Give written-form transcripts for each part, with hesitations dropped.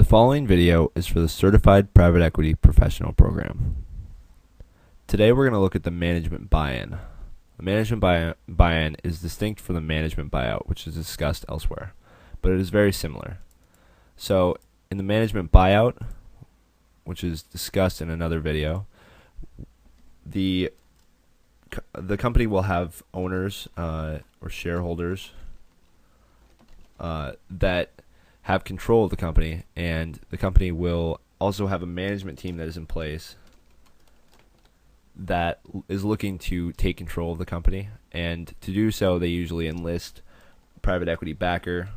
following video is for the Certified Private Equity Professional Program. Today we're going to look at the management buy-in. The management buy-in is distinct from the management buyout, which is discussed elsewhere, but it is very similar. So in the management buyout, which is discussed in another video, the company will have owners or shareholders that have control of the company, and the company will also have a management team that is in place that is looking to take control of the company. And to do so, they usually enlist a private equity backer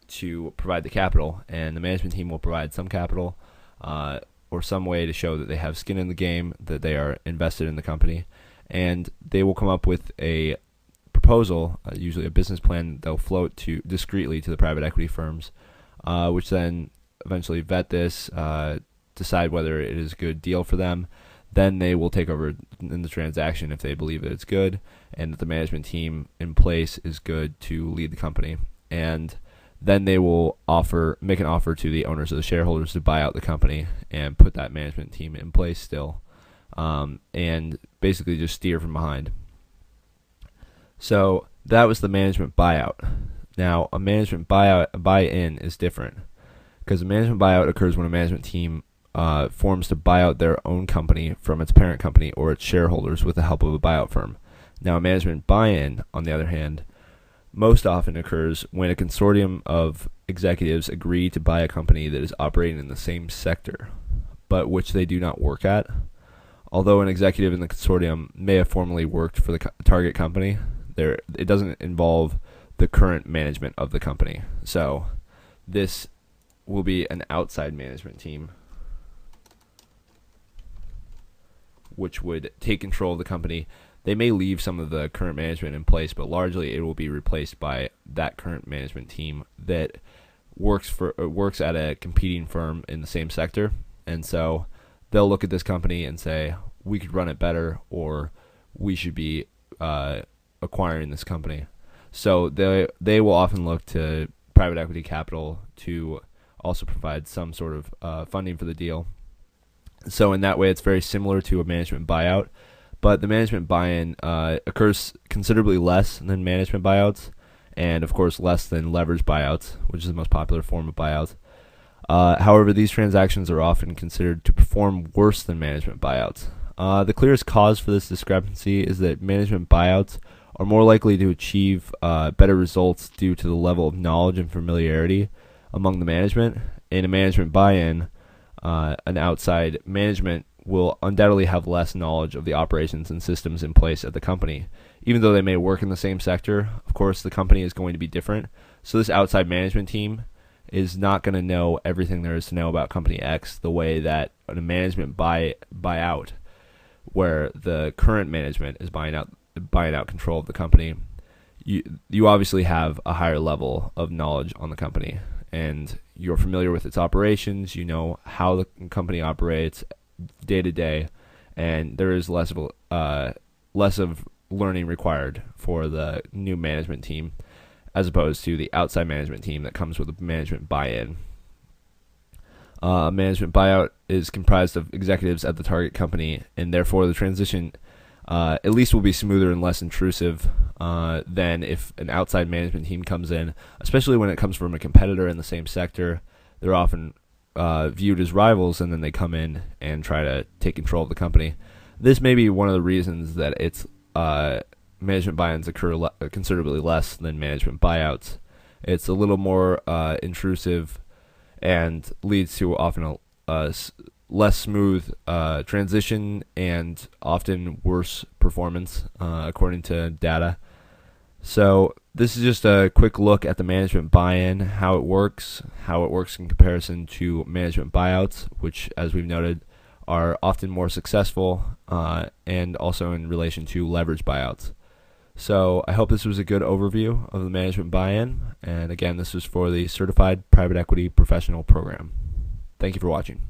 to provide the capital, and the management team will provide some capital or some way to show that they have skin in the game, that they are invested in the company, and they will come up with a proposal, usually a business plan they'll float to discreetly to the private equity firms, which then eventually vet this, decide whether it is a good deal for them. Then they will take over in the transaction if they believe that it's good and that the management team in place is good to lead the company. And then they will make an offer to the owners or the shareholders to buy out the company and put that management team in place still, and basically just steer from behind. So that was the management buyout. Now, a management buy-in is different, because a management buyout occurs when a management team forms to buy out their own company from its parent company or its shareholders with the help of a buyout firm. Now, a management buy-in, on the other hand, most often occurs when a consortium of executives agree to buy a company that is operating in the same sector, but which they do not work at. Although an executive in the consortium may have formerly worked for the target company, it doesn't involve the current management of the company. So this will be an outside management team which would take control of the company. They may leave some of the current management in place, but largely it will be replaced by that current management team that works at a competing firm in the same sector. And so they'll look at this company and say, we could run it better, or we should be acquiring this company. So they will often look to private equity capital to also provide some sort of funding for the deal. So in that way, it's very similar to a management buyout, but the management buy-in occurs considerably less than management buyouts, and of course less than leveraged buyouts, which is the most popular form of buyouts. However, these transactions are often considered to perform worse than management buyouts. The clearest cause for this discrepancy is that management buyouts are more likely to achieve better results due to the level of knowledge and familiarity among the management. In a management buy-in, an outside management will undoubtedly have less knowledge of the operations and systems in place at the company. Even though they may work in the same sector, of course, the company is going to be different. So this outside management team is not going to know everything there is to know about company X the way that a management buyout, where the current management is buying out control of the company, you obviously have a higher level of knowledge on the company, and you're familiar with its operations. You know how the company operates day to day, and there is less of learning required for the new management team, as opposed to the outside management team that comes with a management buy-in. A management buyout is comprised of executives at the target company, and therefore the transition at least will be smoother and less intrusive than if an outside management team comes in, especially when it comes from a competitor in the same sector. They're often viewed as rivals, and then they come in and try to take control of the company. This may be one of the reasons that it's management buy-ins occur considerably less than management buyouts. It's a little more intrusive and leads to often a less smooth transition and often worse performance, according to data. So this is just a quick look at the management buy-in, how it works in comparison to management buyouts, which, as we've noted, are often more successful, and also in relation to leverage buyouts. So I hope this was a good overview of the management buy-in, and again, this was for the Certified Private Equity Professional Program. Thank you for watching.